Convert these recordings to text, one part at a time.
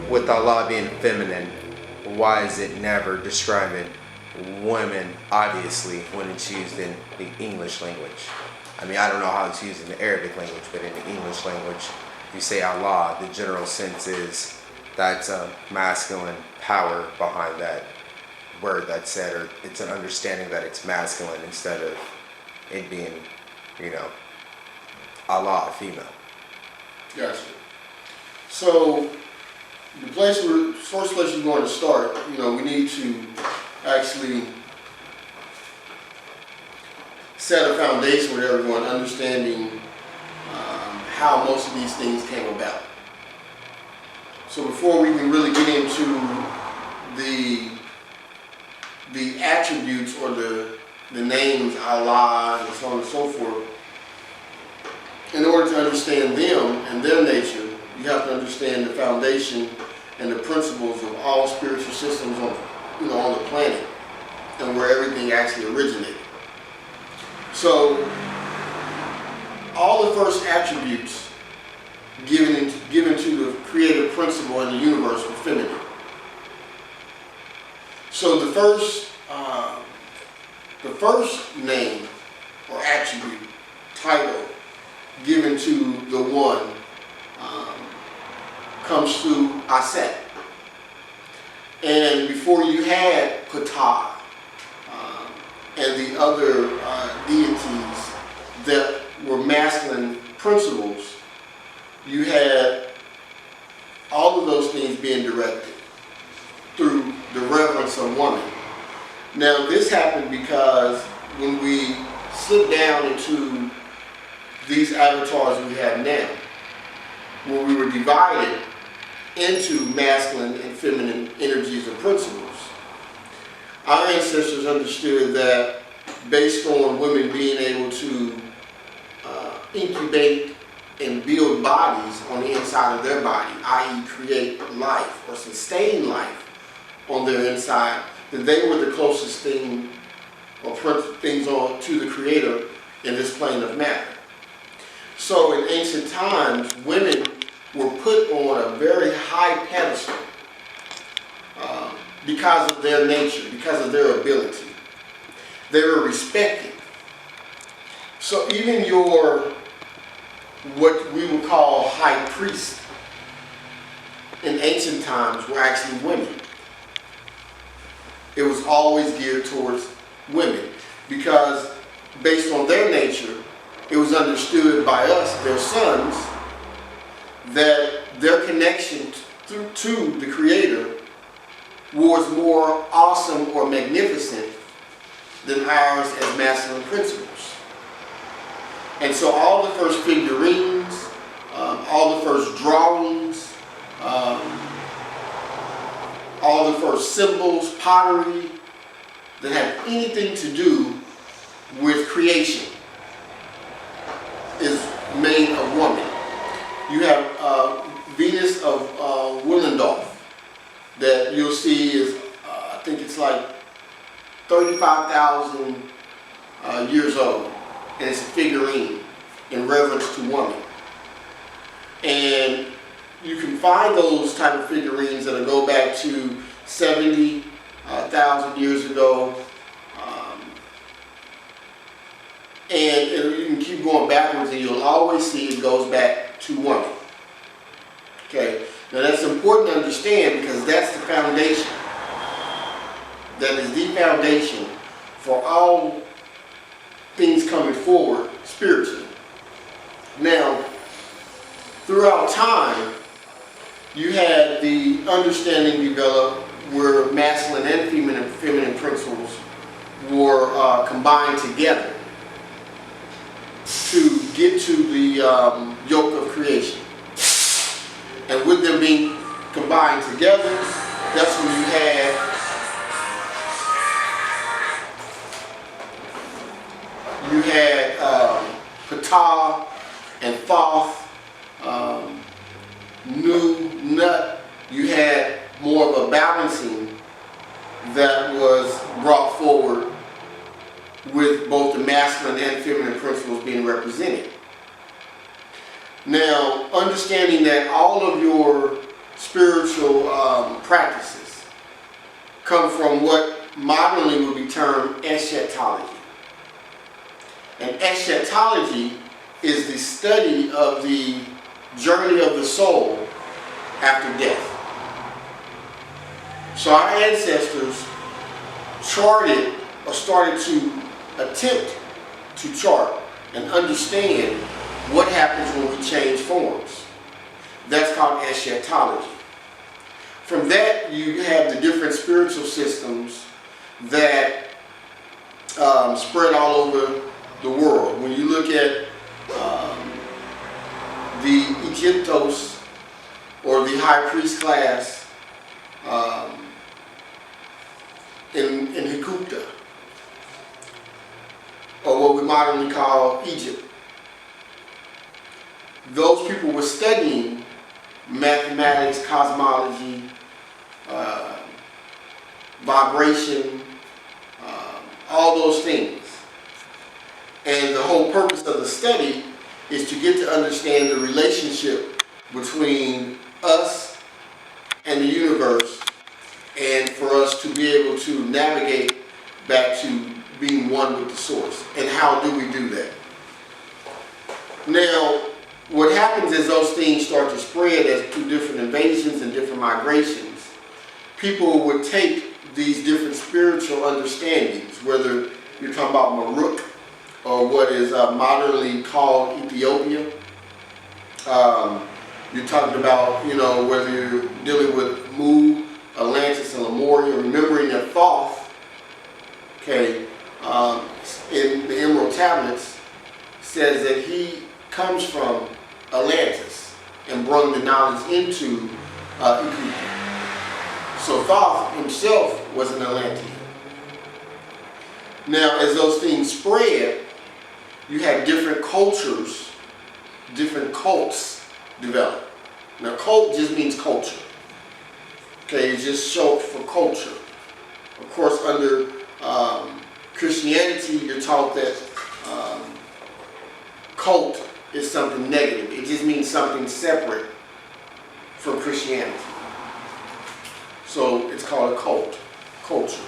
with Allah being feminine, why is it never describing women, obviously, when it's used in the English language? I mean, I don't know how it's used in the Arabic language, but in the English language, you say Allah, the general sense is that's a masculine power behind that word that's said, or it's an understanding that it's masculine instead of it being, Allah, female. Gotcha. So, the first place we're going to start, we need to actually set a foundation with everyone understanding how most of these things came about. So before we can really get into the attributes or the names Allah and so on and so forth, in order to understand them and their nature, you have to understand the foundation and the principles of all spiritual systems on the planet and where everything actually originated. So, all the first attributes given to the creative principle in the universe were feminine. So the first name or attribute, title, given to the one comes through Aset. And before you had Ptah and the other deities that were masculine principles, you had all of those things being directed through the reverence of woman. Now this happened because when we slip down into these avatars we have now, where we were divided into masculine and feminine energies and principles, our ancestors understood that based on women being able to incubate and build bodies on the inside of their body, i.e. create life or sustain life on their inside, that they were the closest thing or things to the Creator in this plane of matter. So in ancient times, women were put on a very high pedestal because of their nature, because of their ability. They were respected. So even what we would call high priests in ancient times were actually women. It was always geared towards women because based on their nature, it was understood by us, their sons, that their connection to the Creator was more awesome or magnificent than ours as masculine principles. And so all the first figurines, all the first drawings, all the first symbols, pottery, that had anything to do with creation is made of woman. You have Venus of Willendorf that you'll see is, I think it's like 35,000 years old. And it's a figurine in reverence to woman. And you can find those type of figurines that'll go back to 70,000 years ago. And you can keep going backwards and you'll always see it goes back to woman. Okay, now that's important to understand because that's the foundation. That is the foundation for all things coming forward spiritually. Now, throughout time, you had the understanding develop where masculine and feminine principles were combined together to get to the yoke of creation. And with them being combined together, that's when you had Ptah and Thoth, Nut. You had more of a balancing that was brought forward with both the masculine and feminine principles being represented. Now, understanding that all of your spiritual practices come from what modernly would be termed eschatology. And eschatology is the study of the journey of the soul after death. So our ancestors charted or started to attempt to chart and understand what happens when we change forms. That's called eschatology. From that, you have the different spiritual systems that spread all over the world. When you look at the Egyptos or the high priest class in Hikuta, or what we modernly call Egypt, those people were studying mathematics, cosmology, vibration, all those things. And the whole purpose of the study is to get to understand the relationship between us and the universe, and for us to be able to navigate back to being one with the source. And how do we do that? Now, what happens is those things start to spread as through different invasions and different migrations. People would take these different spiritual understandings, whether you're talking about Maruk or what is modernly called Ethiopia. You're talking about, whether you're dealing with Mu, Atlantis, and Lemuria, remembering that Thoth, in the Emerald Tablets, says that he comes from Atlantis and brought the knowledge into Ethiopia. So Thoth himself was an Atlantean. Now, as those things spread, you had different cultures, different cults develop. Now, cult just means culture. It's just short for culture. Of course, under Christianity, you're taught that cult is something negative. It just means something separate from Christianity. So it's called a cult, culture.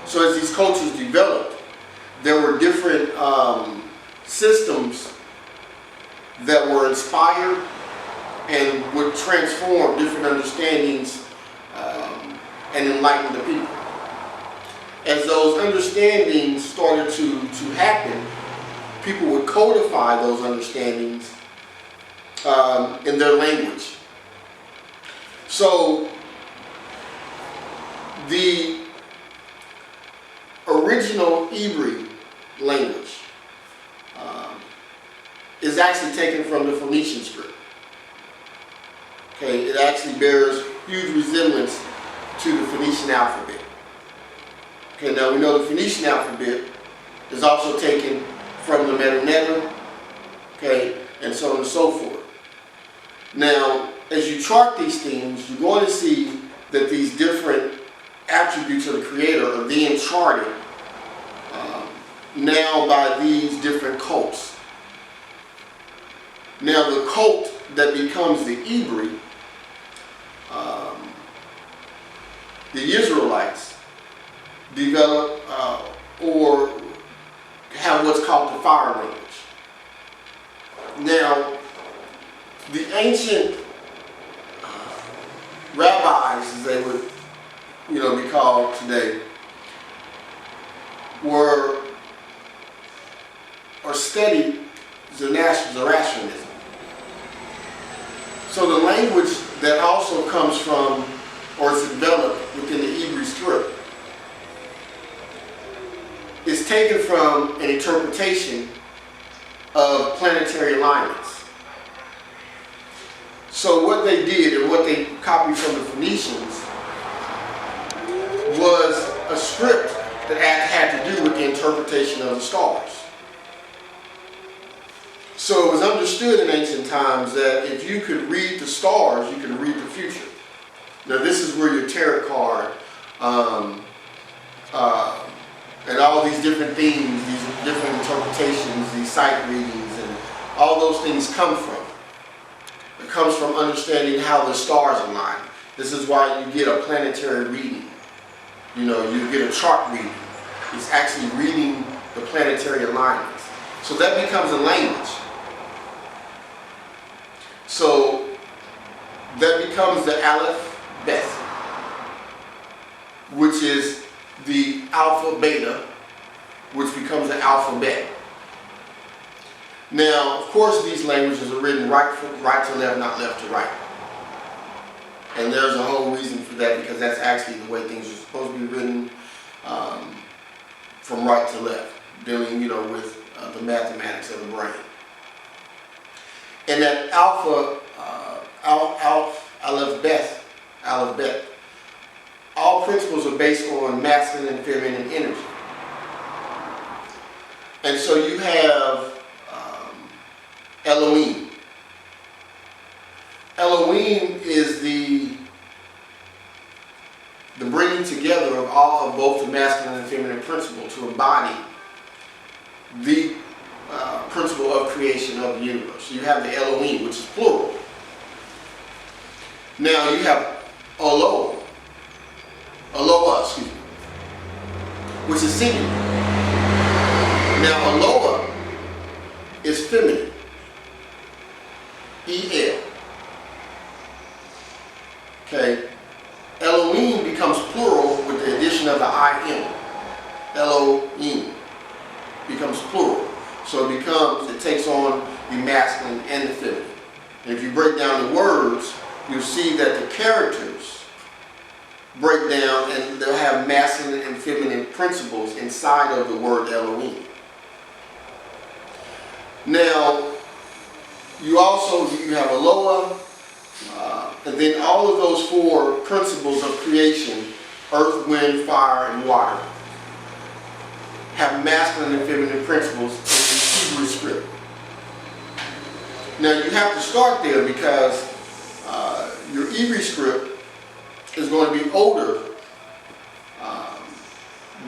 So as these cultures developed, there were different systems that were inspired and would transform different understandings and enlighten the people. As those understandings started to happen, people would codify those understandings in their language. So the original Hebrew language is actually taken from the Phoenician script. It actually bears huge resemblance to the Phoenician alphabet. Now we know the Phoenician alphabet is also taken from the Metaneta, and so on and so forth. Now, as you chart these things, you're going to see that these different attributes of the Creator are being charted now by these different cults. Now, the cult that becomes the Hebrew, the Israelites develop or have what's called the fire language. Now, the ancient rabbis, as they would be called today, studied Zoroastrianism. So the language that also comes from, or is developed within the Hebrew script, is taken from an interpretation of planetary alignments. So what they did, and what they copied from the Phoenicians, was a script that had to do with the interpretation of the stars. So it was understood in ancient times that if you could read the stars, you could read the future. Now this is where your tarot card and all these different things, these different interpretations, these sight readings, and all those things come from. It comes from understanding how the stars align. This is why you get a planetary reading. You know, you get a chart reading. It's actually reading the planetary alignments. So that becomes a language. So that becomes the Aleph Bet, which is the alpha beta, which becomes the alphabet. Now, of course, these languages are written right to left, not left to right. And there's a whole reason for that, because that's actually the way things are supposed to be written, from right to left, dealing, you know, with the mathematics of the brain. And that alphabet, all principles are based on masculine and feminine energy. And so you have Elohim. Elohim is the bringing together of all of both the masculine and feminine principle to embody the principle of creation of the universe. So you have the Elohim, which is plural. Now you have Eloah, which is singular. Now Eloah is feminine, E-L. Okay, Elohim becomes plural with the addition of the I-M. Elohim becomes plural. So it takes on the masculine and the feminine. And if you break down the words, you'll see that the characters break down and they'll have masculine and feminine principles inside of the word Elohim. Now, you have Eloah, and then all of those four principles of creation, earth, wind, fire, and water, have masculine and feminine principles in the Hebrew script. Now you have to start there because your Hebrew script is going to be older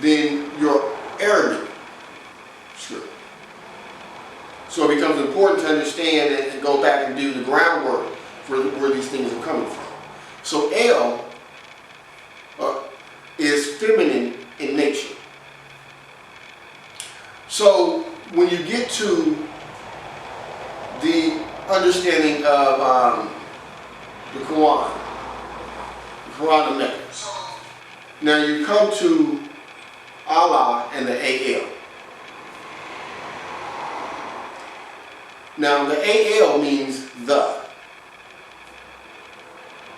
than your Arabic script. So it becomes important to understand and go back and do the groundwork for where these things are coming from. So El is feminine in nature. So when you get to the understanding of the Quran of Mecca, now you come to Allah and the AL. Now the AL means the.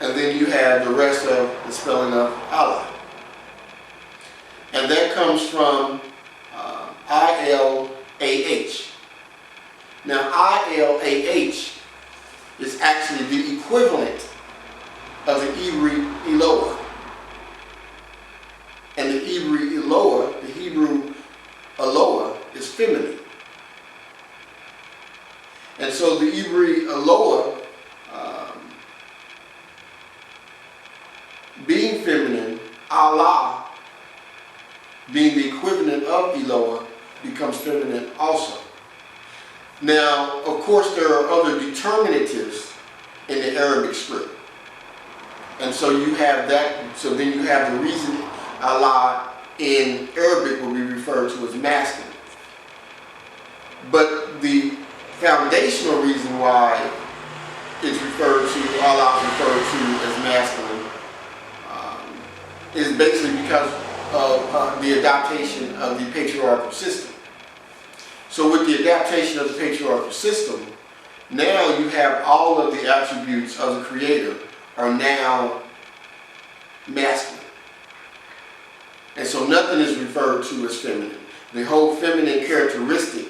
And then you have the rest of the spelling of Allah. And that comes from I-L-A-H. Now I-L-A-H is actually the equivalent of the Hebrew Eloah. And the Hebrew Eloah is feminine. And so the Hebrew Eloah, being feminine, Allah being the equivalent of Eloah, becomes feminine also. Now, of course, there are other determinatives in the Arabic script. And so you have that, so then you have the reason Allah in Arabic will be referred to as masculine. But the foundational reason why it's referred to, Allah is referred to as masculine, is basically because of the adaptation of the patriarchal system. So with the adaptation of the patriarchal system, now you have all of the attributes of the Creator are now masculine. And so nothing is referred to as feminine. The whole feminine characteristic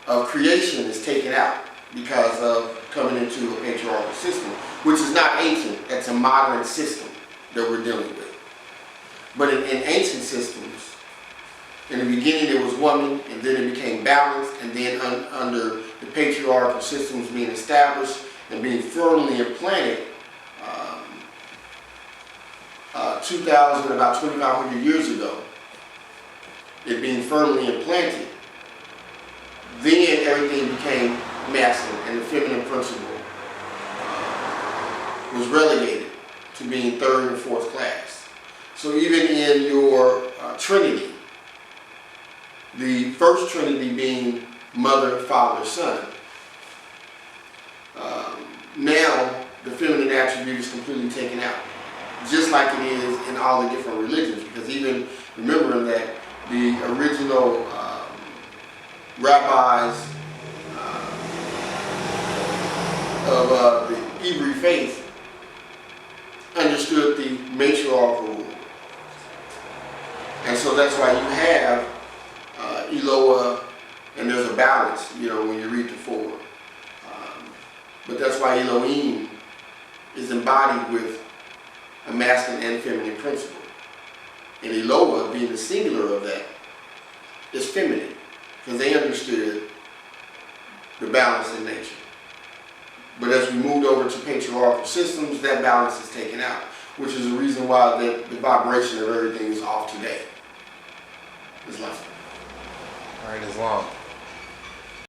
of creation is taken out because of coming into a patriarchal system, which is not ancient. It's a modern system that we're dealing with. But in ancient systems, in the beginning there was woman, and then it became balanced, and then under the patriarchal systems being established and being firmly implanted, about 2,500 years ago, it being firmly implanted, then everything became masculine and the feminine principle was relegated. to being third and fourth class. So even in your Trinity, the first Trinity being Mother, Father, Son, now the feminine attribute is completely taken out, just like it is in all the different religions, because even remembering that the original rabbis of the Hebrew faith understood the matriarchal rule. And so that's why you have Eloah, and there's a balance, you know, when you read the four. But that's why Elohim is embodied with a masculine and feminine principle. And Eloah, being the singular of that, is feminine, because they understood the balance in nature. But as we moved over to patriarchal systems, that balance is taken out, which is the reason why the vibration of everything is off today. Islam. All right, Islam.